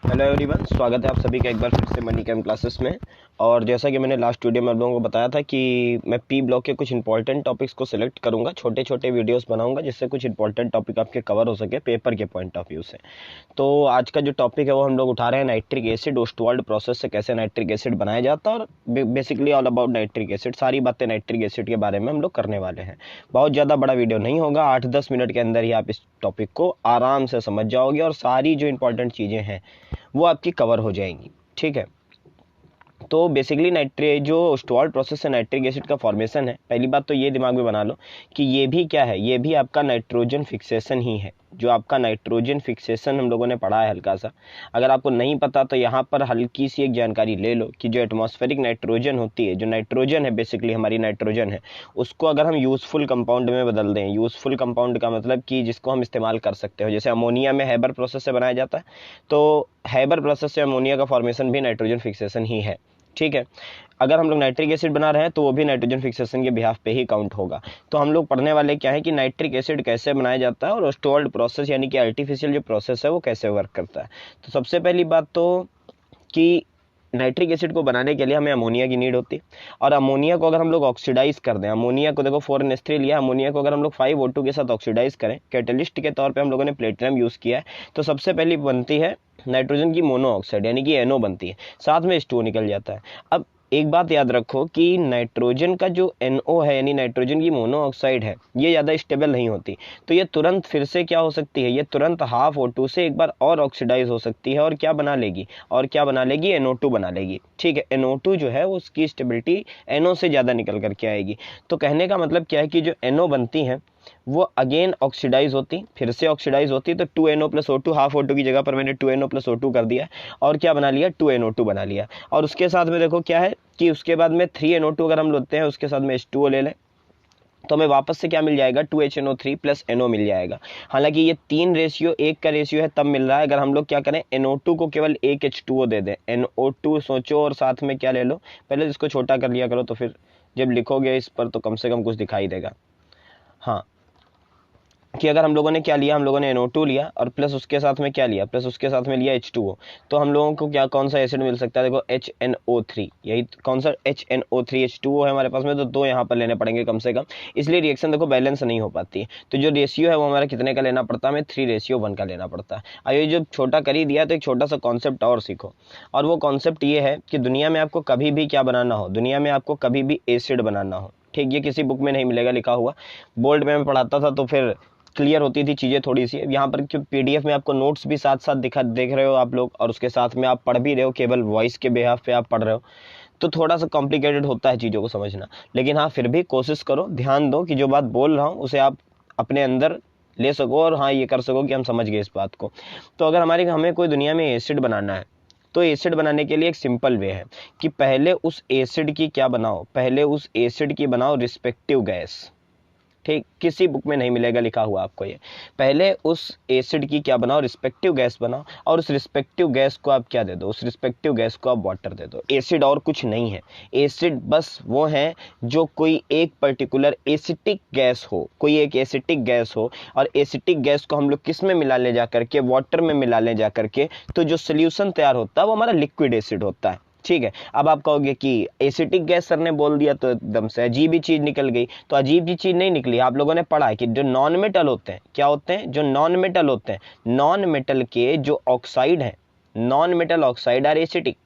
Hello everyone, स्वागत है आप सभी का एक बार फिर से मनी कैम क्लासेस में। और जैसा कि मैंने लास्ट वीडियो में आप लोगों को बताया था कि मैं पी ब्लॉक के कुछ इंपॉर्टेंट टॉपिक्स को सिलेक्ट करूंगा, छोटे छोटे वीडियोस बनाऊंगा जिससे कुछ इंपॉर्टेंट टॉपिक आपके कवर हो सके पेपर के पॉइंट ऑफ व्यू से। तो आज का जो टॉपिक है वो हम लोग उठा रहे हैं नाइट्रिक एसिड, ओस्टवाल्ड प्रोसेस से कैसे नाइट्रिक एसिड बनाया जाता है और basically all about nitric acid, सारी बातें नाइट्रिक एसिड के बारे में हम लोग करने वाले हैं। बहुत ज़्यादा बड़ा वीडियो नहीं होगा, 8-10 मिनट के अंदर ही आप इस टॉपिक को आराम से समझ जाओगे और सारी जो इंपॉर्टेंट चीज़ें हैं वो आपकी कवर हो जाएंगी। ठीक है, तो बेसिकली नाइट्रेट जो ओस्टवाल्ड प्रोसेस से नाइट्रिक एसिड का फॉर्मेशन है, पहली बात तो ये दिमाग में बना लो कि ये भी क्या है, ये भी आपका नाइट्रोजन फिक्सेशन ही है। जो आपका नाइट्रोजन फिक्सेशन हम लोगों ने पढ़ा है हल्का सा, अगर आपको नहीं पता तो यहाँ पर हल्की सी एक जानकारी ले लो कि जो एटमॉस्फेरिक नाइट्रोजन होती है, जो नाइट्रोजन है बेसिकली हमारी नाइट्रोजन है, उसको अगर हम यूज़फुल कंपाउंड में बदल दें, यूज़फुल कंपाउंड का मतलब कि जिसको हम इस्तेमाल कर सकते हो, जैसे अमोनिया में हैबर प्रोसेस से बनाया जाता है, तो हैबर प्रोसेस से अमोनिया का फॉर्मेशन भी नाइट्रोजन फिक्सेशन ही है। ठीक है, अगर हम लोग नाइट्रिक एसिड बना रहे हैं तो वो भी नाइट्रोजन फिक्सेशन के बिहाफ पे ही काउंट होगा। तो हम लोग पढ़ने वाले क्या है कि नाइट्रिक एसिड कैसे बनाया जाता है और ओस्टवाल्ड प्रोसेस यानी कि आर्टिफिशियल जो प्रोसेस है वो कैसे वर्क करता है। तो सबसे पहली बात तो कि नाइट्रिक एसिड को बनाने के लिए हमें अमोनिया की नीड होती है, और अमोनिया को अगर हम लोग ऑक्सीडाइज कर दें, अमोनिया को देखो 4NH3 लिया, अमोनिया को अगर हम लोग 5O2 के साथ ऑक्सीडाइज करें, कैटलिस्ट के तौर पे हम लोगों ने प्लेटिनम यूज़ किया है, तो सबसे पहली बनती है नाइट्रोजन की मोनोऑक्साइड यानी कि NO बनती है, साथ में H2O निकल जाता है। अब एक बात याद रखो कि नाइट्रोजन का जो NO है यानी नाइट्रोजन की मोनोऑक्साइड है, ये ज़्यादा स्टेबल नहीं होती, तो ये तुरंत फिर से क्या हो सकती है, ये तुरंत हाफ O2 से एक बार और ऑक्सीडाइज हो सकती है और क्या बना लेगी, NO2 बना लेगी। ठीक है, NO2 जो है उसकी स्टेबिलिटी NO से ज़्यादा निकल करके आएगी। तो कहने का मतलब क्या है कि जो NO बनती हैं वो अगेन ऑक्सीडाइज होती, फिर से ऑक्सीडाइज होती, तो 2NO + O2, हाफ O2 की जगह पर मैंने 2NO + O2 कर दिया और क्या बना लिया, 2NO2 बना लिया। और उसके साथ में देखो क्या है कि उसके बाद में 3NO2 अगर हम लेते हैं, उसके साथ में H2O ले लें, तो हमें वापस से क्या मिल जाएगा, 2HNO3 + NO मिल जाएगा। हालांकि ये 3 रेशियो 1 का रेशियो है तब मिल रहा है अगर हम लोग क्या करें, NO2 को केवल एक H2O दे दें। NO2 सोचो और साथ में क्या ले लो, पहले इसको छोटा कर लिया करो तो फिर जब लिखोगे इस पर तो कम से कम कुछ दिखाई देगा। हाँ, कि अगर हम लोगों ने क्या लिया, हम लोगों ने NO2 लिया और प्लस उसके साथ में क्या लिया, प्लस उसके साथ में लिया H2O, तो हम लोगों को क्या कौन सा एसिड मिल सकता है, देखो HNO3, यही कौन सा HNO3, H2O है हमारे पास में, तो 2 यहाँ पर लेने पड़ेंगे कम से कम, इसलिए रिएक्शन देखो बैलेंस नहीं हो पाती है। तो जो रेशियो है वो हमारा कितने का लेना पड़ता है, हमें 3:1 का लेना पड़ता है। आइए जब छोटा कर ही दिया तो एक छोटा सा कॉन्सेप्ट और सीखो, और वो कॉन्सेप्ट ये है कि दुनिया में आपको कभी भी क्या बनाना हो, दुनिया में आपको कभी भी एसिड बनाना हो, ठीक, ये किसी बुक में नहीं मिलेगा लिखा हुआ, बोर्ड में मैं पढ़ाता था तो फिर क्लियर होती थी चीज़ें थोड़ी सी। यहाँ पर क्यों PDF में आपको नोट्स भी साथ साथ देख रहे हो आप लोग, और उसके साथ में आप पढ़ भी रहे हो, केवल वॉइस के बिहाफ पे आप पढ़ रहे हो, तो थोड़ा सा कॉम्प्लिकेटेड होता है चीज़ों को समझना। लेकिन हाँ, फिर भी कोशिश करो, ध्यान दो कि जो बात बोल रहा हूँ उसे आप अपने अंदर ले सको और हाँ ये कर सको कि हम समझ गए इस बात को। तो अगर हमें कोई दुनिया में एसिड बनाना है, तो एसिड बनाने के लिए एक सिंपल वे है कि पहले उस एसिड की क्या बनाओ, पहले उस एसिड की बनाओ रिस्पेक्टिव गैस। ठीक, किसी बुक में नहीं मिलेगा लिखा हुआ आपको ये, पहले उस एसिड की क्या बनाओ, रिस्पेक्टिव गैस बनाओ, और उस रिस्पेक्टिव गैस को आप क्या दे दो, उस रिस्पेक्टिव गैस को आप वाटर दे दो। एसिड और कुछ नहीं है, एसिड बस वो है जो कोई एक पर्टिकुलर एसिटिक गैस हो, कोई एक एसिटिक गैस हो, और एसिटिक गैस को हम लोग किस में मिला ले जा करके, वाटर में मिला ले जा करके, तो जो सोल्यूशन तैयार होता है वो हमारा लिक्विड एसिड होता है। ठीक है, अब आप कहोगे कि एसिटिक गैस सर ने बोल दिया तो एकदम से अजीब ही चीज निकल गई, तो अजीब ही चीज नहीं निकली, आप लोगों ने पढ़ा है कि जो नॉन मेटल होते हैं, क्या होते हैं, जो नॉन मेटल होते हैं, नॉन मेटल के जो ऑक्साइड है, non metal oxide are acidic,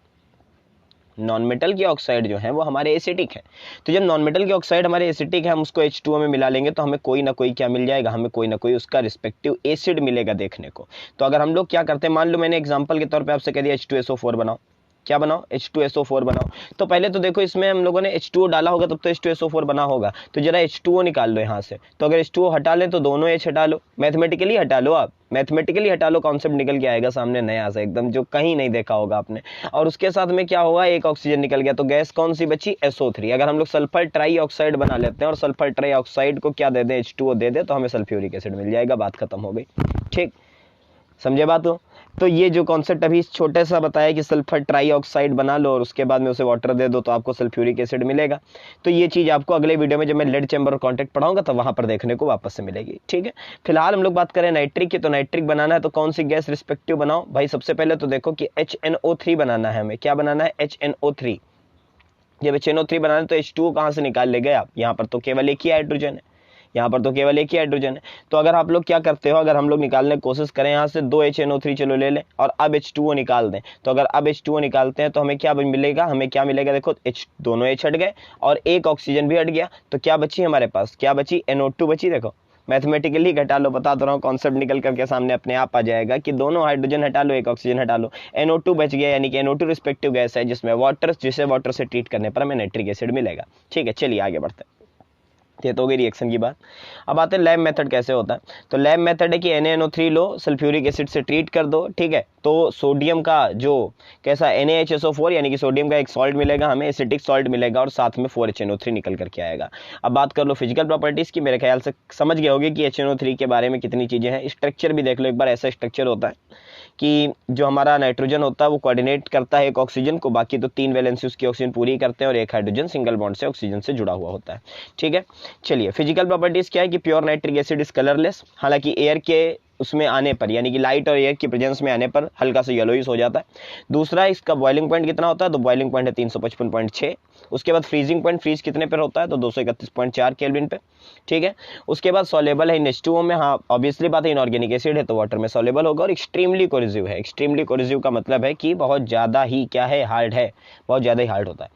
non metal के ऑक्साइड जो है वो हमारे एसिटिक है। तो जब नॉन मेटल के ऑक्साइड हमारे एसिटिक है, हम उसको H2O में मिला लेंगे तो हमें कोई ना कोई क्या मिल जाएगा, हमें कोई ना कोई उसका रिस्पेक्टिव एसिड मिलेगा देखने को। तो अगर हम लोग क्या करते हैं, मान लो मैंने एग्जांपल के तौर पे आपसे कह दिया H2SO4 बनाओ, क्या बनाओ, H2SO4 बनाओ, तो पहले तो देखो इसमें हम लोगों ने H2O डाला होगा तब तो H2SO4 बना होगा, तो जरा H2O निकाल लो यहाँ से, तो अगर H2O हटा लें तो दोनों H हटा लो, मैथमेटिकली हटा लो, आप मैथमेटिकली हटा लो, कॉन्सेप्ट निकल के आएगा सामने नया से एकदम, जो कहीं नहीं देखा होगा आपने। और उसके साथ में क्या होगा, एक ऑक्सीजन निकल गया, तो गैस कौन सी बची, SO3। अगर हम लोग सल्फर ट्राई ऑक्साइड बना लेते हैं और सल्फर ट्राई ऑक्साइड को क्या दे दें, H2O दे दे, तो हमें सल्फ्यूरिक एसिड मिल जाएगा, बात खत्म हो गई। ठीक, समझे बात हो। तो ये जो कॉन्सेप्ट अभी छोटा सा बताया कि सल्फर ट्राईऑक्साइड बना लो और उसके बाद में उसे वाटर दे दो तो आपको सल्फ्यूरिक एसिड मिलेगा। तो ये चीज़ आपको अगले वीडियो में जब मैं लेड चैम्बर और कॉन्टैक्ट पढ़ाऊंगा तो वहाँ पर देखने को वापस से मिलेगी। ठीक है, फिलहाल हम लोग बात करें नाइट्रिक की। तो नाइट्रिक बनाना है तो कौन सी गैस रिस्पेक्टिव बनाओ भाई? सबसे पहले तो देखो कि HNO3 बनाना है हमें। क्या बनाना है? HNO3। जब HNO3 बनाना है तो H2O कहाँ से निकाल ले गए आप? यहाँ पर तो केवल एक ही हाइड्रोजन है, यहाँ पर तो केवल एक ही हाइड्रोजन है। तो अगर आप लोग क्या करते हो, अगर हम लोग निकालने की कोशिश करें यहाँ से 2 HNO3 चलो ले लें और अब H2O निकाल दें, तो अगर अब H2O निकालते हैं तो हमें क्या मिलेगा? हमें क्या मिलेगा? देखो दोनों H हट गए और एक ऑक्सीजन भी हट गया, तो क्या बची हमारे पास? क्या बची? NO2 बची। देखो मैथमेटिकली घटा लो, बता तो रहा हूँ, कॉन्सेप्ट निकल करके सामने अपने आप आ जाएगा कि दोनों हाइड्रोजन हटा लो, एक ऑक्सीजन हटा लो, NO2 बच गया, यानी कि NO2 रिस्पेक्टिव गैस है जिसमें वाटर, जिसे वाटर से ट्रीट करने पर हमें नाइट्रिक एसिड मिलेगा। ठीक है, चलिए आगे बढ़ते हैं। ये तो हो गई रिएक्शन की बात। अब आते हैं लैब मेथड कैसे होता है। तो लैब मेथड है कि NaNO3 लो, सल्फ्यूरिक एसिड से ट्रीट कर दो। ठीक है, तो सोडियम का जो कैसा NaHSO4 यानी कि सोडियम का एक सॉल्ट मिलेगा हमें, एसिटिक सॉल्ट मिलेगा और साथ में 4HNO3 निकल करके आएगा। अब बात कर लो फिजिकल प्रॉपर्टीज़ की। मेरे ख्याल से समझ गए होगे कि HNO3 के बारे में कितनी चीज़ें हैं। स्ट्रक्चर भी देख लो एक बार। ऐसा स्ट्रक्चर होता है कि जो हमारा नाइट्रोजन होता है वो कोऑर्डिनेट करता है एक ऑक्सीजन को, बाकी तो 3 वैलेंसी उसकी ऑक्सीजन पूरी करते हैं और एक हाइड्रोजन सिंगल बॉन्ड से ऑक्सीजन से जुड़ा हुआ होता है। ठीक है, चलिए फिजिकल प्रॉपर्टीज क्या है कि pure nitric acid is colourless, हालांकि एयर के उसमें आने पर यानी कि लाइट और एयर की प्रेजेंस में आने पर हल्का सा येलोइश हो जाता है। दूसरा, इसका बॉइलिंग पॉइंट कितना होता है? तो बॉइलिंग पॉइंट है 355.6। उसके बाद फ्रीजिंग पॉइंट, फ्रीज कितने पर होता है? तो 231.4 केल्विन पे। ठीक है, उसके बाद सॉलेबल है इन H2O में। हाँ ऑब्वियसली बात है, इनऑर्गेनिक एसिड है तो वाटर में सॉलेबल होगा। और एक्सट्रीमली कोरिजिव है। एक्सट्रीमली कोरिजिव का मतलब है कि बहुत ज़्यादा ही क्या है? हार्ड है, बहुत ज़्यादा ही हार्ड होता है।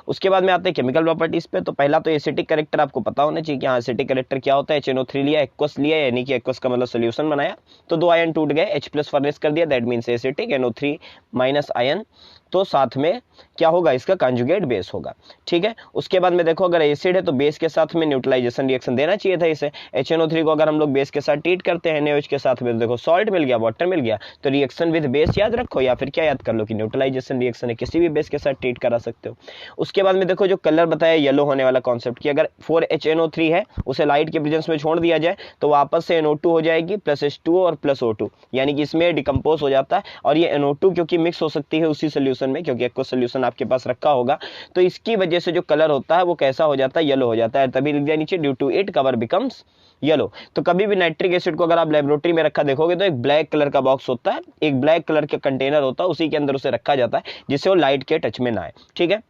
उसके बाद में आते हैं केमिकल प्रॉपर्टीज पे। तो पहला तो एसिटिक कैरेक्टर आपको पता होना चाहिए कि हाँ एसिटिक कैरेक्टर क्या होता है। HNO3 लिया, एक्वस लिया, यानी कि एक्वस का मतलब सोल्यूशन बनाया, तो 2 आयन टूट गए, H+ फर्नेस कर दिया, that means acetic. NO3 minus ion, तो साथ में क्या होगा? इसका कंजुगेट बेस होगा। ठीक है, उसके बाद में देखो अगर एसिड है तो बेस के साथ में न्यूट्रलाइजेशन रिएक्शन देना चाहिए था इसे। HNO3 को अगर हम लोग बेस के साथ ट्रीट करते हैं NaOH के साथ में, तो देखो सॉल्ट मिल गया, वाटर मिल गया, तो रिएक्शन विद बेस याद रखो या फिर क्या याद कर लो कि न्यूट्रलाइजेशन रिएक्शन है, किसी भी बेस के साथ ट्रीट करा सकते हो। उसके बाद में देखो जो कलर बताया येलो होने वाला कॉन्सेप्ट कि अगर 4HNO3 है उसे लाइट के प्रेजेंस में छोड़ दिया जाए तो वापस से NO2 हो जाएगी प्लस H2O और प्लस O2, यानी कि इसमें डिकम्पोज हो जाता है। और ये NO2 क्योंकि मिक्स हो सकती है उसी सोल्यूशन में, क्योंकि एक सोल्यूशन आपके पास रखा होगा, तो इसकी वजह से जो कलर होता है वो कैसा हो जाता है? येलो हो जाता है। तभी लिख दिया नीचे due to it cover becomes yellow. तो कभी भी नाइट्रिक एसिड को अगर आप लेबोरेटरी में रखा देखोगे तो एक ब्लैक कलर का बॉक्स होता है, एक ब्लैक कलर का कंटेनर होता है, उसी के अंदर उसे रखा जाता है जिससे वो लाइट के टच में ना आए। ठीक है,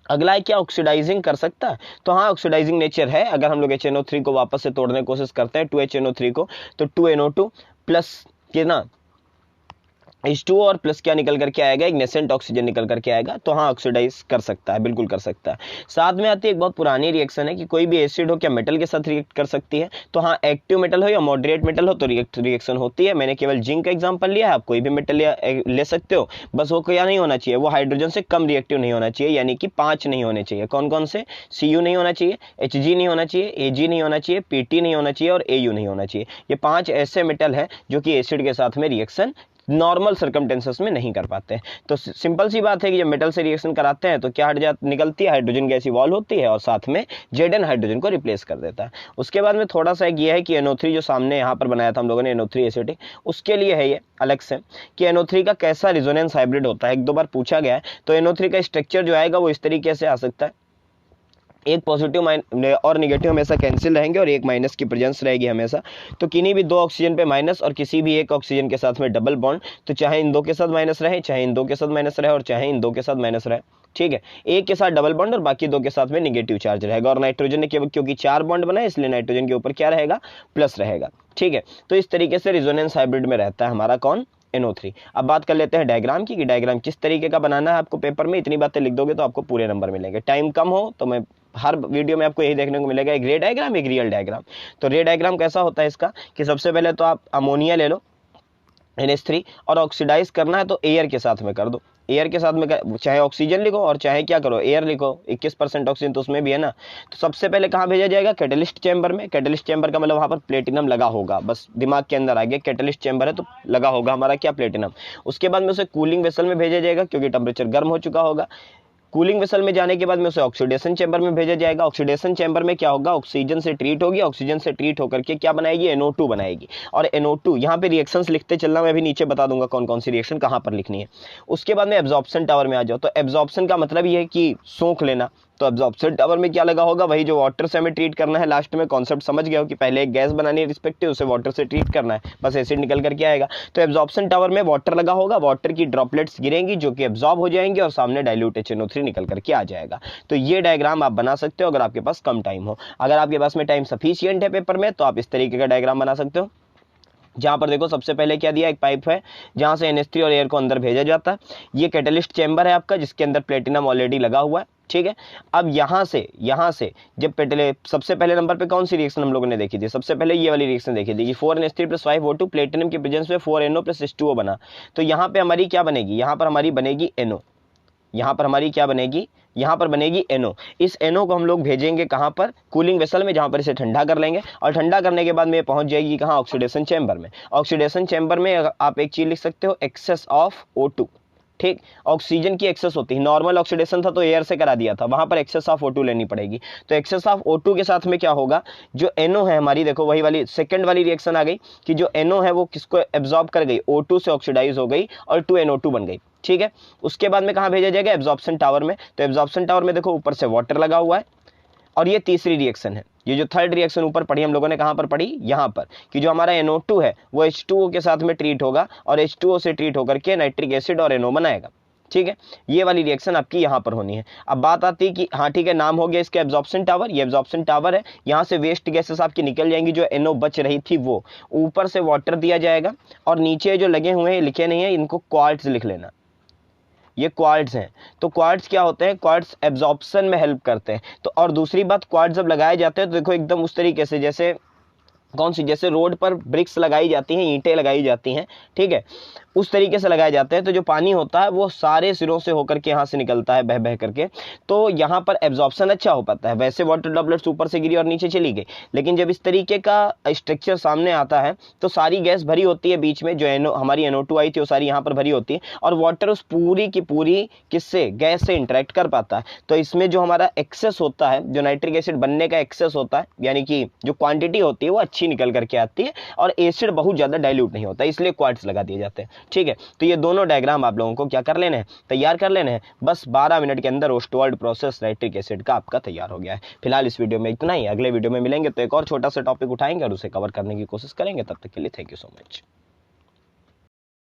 अगला है क्या? ऑक्सीडाइजिंग कर सकता है। तो हाँ ऑक्सीडाइजिंग नेचर है। अगर हम लोग HNO3 को वापस से तोड़ने की कोशिश करते हैं 2HNO3 को, तो 2NO2 प्लस कितना? H2O और प्लस क्या निकल करके आएगा? एक नेसेंट ऑक्सीजन निकल करके आएगा। तो हाँ ऑक्सीडाइज कर सकता है, बिल्कुल कर सकता है। साथ में आती है एक बहुत पुरानी रिएक्शन है कि कोई भी एसिड हो क्या मेटल के साथ रिएक्ट कर सकती है। तो हाँ एक्टिव मेटल हो या मॉडरेट मेटल हो तो रिएक्शन होती है। मैंने केवल जिंक का एग्जांपल लिया है, आप कोई भी मेटल ले सकते हो, बस वो क्या नहीं होना चाहिए? वो हाइड्रोजन से कम रिएक्टिव नहीं होना चाहिए, यानी कि 5 नहीं होने चाहिए। कौन कौन से? Cu नहीं होना चाहिए, Hg नहीं होना चाहिए, Ag नहीं होना चाहिए, Pt नहीं होना चाहिए और Au नहीं होना चाहिए। ये 5 ऐसे मेटल है जो कि एसिड के साथ में रिएक्शन नॉर्मल सर्कमटेंसेस में नहीं कर पाते हैं। तो सिंपल सी बात है कि जब मेटल से रिएक्शन कराते हैं तो क्या हट जाती निकलती है? हाइड्रोजन गैस इवॉल्व होती है और साथ में Zn हाइड्रोजन को रिप्लेस कर देता है। उसके बाद में थोड़ा सा एक ये है कि NO3 जो सामने यहाँ पर बनाया था हम लोगों ने NO3 एसिटिक, उसके लिए है ये अलग से कि NO3 का कैसा रिजोनेंस हाइब्रिड होता है, एक दो बार पूछा गया है। तो NO3 का स्ट्रक्चर जो आएगा वो इस तरीके से आ सकता है, एक पॉजिटिव और निगेटिव हमेशा कैंसिल रहेंगे और एक माइनस की प्रेजेंस रहेगी हमेशा। तो किन्हीं भी 2 ऑक्सीजन पे माइनस और किसी भी एक ऑक्सीजन के साथ में डबल बॉन्ड, तो चाहे इन 2 के साथ माइनस रहे, चाहे इन 2 के साथ माइनस रहे और चाहे इन 2 के साथ माइनस रहे। ठीक है, एक के साथ डबल बॉन्ड और बाकी 2 के साथ में निगेटिव चार्ज रहेगा। और नाइट्रोजन ने केवल क्योंकि 4 बॉन्ड बनाए इसलिए नाइट्रोजन के ऊपर क्या रहेगा? प्लस रहेगा। ठीक है, तो इस तरीके से रिजोनेंस हाइब्रिड में रहता है हमारा कौन? NO3। अब बात कर लेते हैं डायग्राम की कि डायग्राम किस तरीके का बनाना है आपको पेपर में। इतनी बातें लिख दोगे तो आपको पूरे नंबर मिलेंगे। टाइम कम हो तो मैं हर वीडियो में आपको यही देखने को मिलेगा, एक रे डायग्राम एक रियल डायग्राम। तो रे डायग्राम कैसा होता है इसका कि सबसे पहले तो आप अमोनिया ले लो NH3 और ऑक्सीडाइज करना है तो एयर के साथ में कर दो। एयर के साथ में चाहे ऑक्सीजन लिखो और चाहे क्या करो एयर लिखो, 21% ऑक्सीजन तो उसमें भी है ना। तो सबसे पहले कहाँ भेजा जाएगा? कैटलिस्ट चैम्बर में। कैटलिस्ट चैम्बर का मतलब वहाँ पर प्लेटिनम लगा होगा, बस दिमाग के अंदर आ गया, कैटलिस्ट चैम्बर है तो लगा होगा हमारा क्या? प्लेटिनम। उसके बाद में उसे कूलिंग वेसल में भेजा जाएगा क्योंकि टेम्परेचर गर्म हो चुका होगा। कूलिंग वेसल में जाने के बाद में उसे ऑक्सीडेशन चैम्बर में भेजा जाएगा। ऑक्सीडेशन चैम्बर में क्या होगा, ऑक्सीजन से ट्रीट होगी, ऑक्सीजन से ट्रीट होकर के क्या बनाएगी, NO2 बनाएगी। और NO2 यहाँ पे रिएक्शंस लिखते चलना, मैं भी नीचे बता दूंगा कौन कौन सी रिएक्शन कहाँ पर लिखनी है। उसके बाद में एब्जॉर्प्शन टावर में आ जाओ, तो एब्जॉर्प्शन का मतलब ये है कि सोख लेना। तो एब्जॉर्प्शन टावर में क्या लगा होगा, वही जो वाटर से हमें ट्रीट करना है। लास्ट में कॉन्सेप्ट समझ गए हो कि पहले एक गैस बनानी है रिस्पेक्टिव, उसे वाटर से ट्रीट करना है, बस एसिड निकल करके आएगा। तो एब्जॉर्प्शन टावर में वाटर लगा होगा, वाटर की ड्रॉपलेट्स गिरेंगी जो कि एब्जॉर्ब हो जाएंगी और सामने डाइल्यूट HNO3 निकल करके आ जाएगा। तो ये डायग्राम आप बना सकते हो अगर आपके पास कम टाइम हो। अगर आपके पास में टाइम सफिशिएंट है पेपर में, तो आप इस तरीके का डायग्राम बना सकते हो। जहां पर देखो सबसे पहले क्या दिया, एक पाइप है जहां से NH3 और एयर को अंदर भेजा जाता है। ये कैटलिस्ट चैम्बर है आपका, जिसके अंदर प्लेटिनम ऑलरेडी लगा हुआ है, ठीक है। अब यहां से जब सबसे पहले नंबर पे कौन सी रिएक्शन हम लोगों ने देखी थी, सबसे पहले ये वाली रिएक्शन देखी थी कि 4NH3 + 5O2 प्लेटिनम के प्रेजेंस में 4NO + H2O बना। तो यहाँ पे हमारी क्या बनेगी, यहाँ पर हमारी बनेगी NO, यहाँ पर हमारी क्या बनेगी, यहाँ पर बनेगी NO। इस NO को हम लोग भेजेंगे कहाँ पर, कूलिंग वेसल में, जहाँ पर इसे ठंडा कर लेंगे। और ठंडा करने के बाद में पहुँच जाएगी कहाँ, ऑक्सीडेशन चैम्बर में। ऑक्सीडेशन चैम्बर में आप एक चीज़ लिख सकते हो, एक्सेस ऑफ O2, ठीक। ऑक्सीजन की एक्सेस होती है, नॉर्मल ऑक्सीडेशन था तो एयर से करा दिया था, वहां पर एक्सेस ऑफ O2 लेनी पड़ेगी। तो एक्सेस ऑफ O2 के साथ में क्या होगा, जो NO है हमारी, देखो वही वाली सेकंड वाली रिएक्शन आ गई कि जो NO है वो किसको एब्जॉर्ब कर गई, O2 से ऑक्सीडाइज हो गई और 2NO2 बन गई, ठीक है। उसके बाद में कहाँ भेजा जाएगा, एब्जॉर्प्शन टावर में। तो एब्जॉर्प्शन टावर में देखो ऊपर से वाटर लगा हुआ है। और ये तीसरी रिएक्शन है, ये जो थर्ड रिएक्शन ऊपर पढ़ी हम लोगों ने, कहां पर पढ़ी, यहां पर, कि जो हमारा NO2 है वो H2O के साथ में ट्रीट होगा और H2O से ट्रीट होकर के नाइट्रिक एसिड और NO बनाएगा, ठीक है। ये वाली रिएक्शन आपकी यहां पर होनी है। अब बात आती है कि हाँ ठीक है, नाम हो गया इसके एब्जॉर्प्शन टावर, ये एब्जॉर्प्शन टावर है। यहां से वेस्ट गैसेस आपकी निकल जाएंगी, जो NO बच रही थी वो, ऊपर से वाटर दिया जाएगा। और नीचे जो लगे हुए हैं, लिखे नहीं है, इनको क्वार्ट्ज लिख लेना, ये क्वार्ट्ज हैं। तो क्वार्ट्ज क्या होते हैं, क्वार्ट्ज एब्जॉर्प्शन में हेल्प करते हैं। तो और दूसरी बात, क्वार्ट्ज जब लगाए जाते हैं तो देखो एकदम उस तरीके से, जैसे कौन सी, जैसे रोड पर ब्रिक्स लगाई जाती हैं, ईंटें लगाई जाती हैं, ठीक है, उस तरीके से लगाए जाते हैं। तो जो पानी होता है वो सारे सिरों से होकर के यहाँ से निकलता है, बह बह करके। तो यहाँ पर एब्जॉर्प्शन अच्छा हो पाता है। वैसे वाटर ड्रॉपलेट्स ऊपर से गिरी और नीचे चली गई, लेकिन जब इस तरीके का स्ट्रक्चर सामने आता है तो सारी गैस भरी होती है बीच में, जो हमारी NO2 आई थी वो सारी यहाँ पर भरी होती है, और वाटर उस पूरी की पूरी किससे, गैस से इंटरेक्ट कर पाता है। तो इसमें जो हमारा एक्सेस होता है, जो नाइट्रिक एसिड बनने का एक्सेस होता है, यानी कि जो क्वांटिटी होती है वो अच्छी निकल करके आती है, और एसिड बहुत ज़्यादा डाइल्यूट नहीं होता, इसलिए क्वार्ट्ज लगा दिए जाते हैं, ठीक है। तो ये दोनों डायग्राम आप लोगों को क्या कर लेने हैं, तैयार कर लेने हैं। बस 12 मिनट के अंदर ओस्टवाल्ड प्रोसेस नाइट्रिक एसिड का आपका तैयार हो गया है। फिलहाल इस वीडियो में इतना ही, अगले वीडियो में मिलेंगे तो एक और छोटा सा टॉपिक उठाएंगे और उसे कवर करने की कोशिश करेंगे। तब तक के लिए थैंक यू सो मच।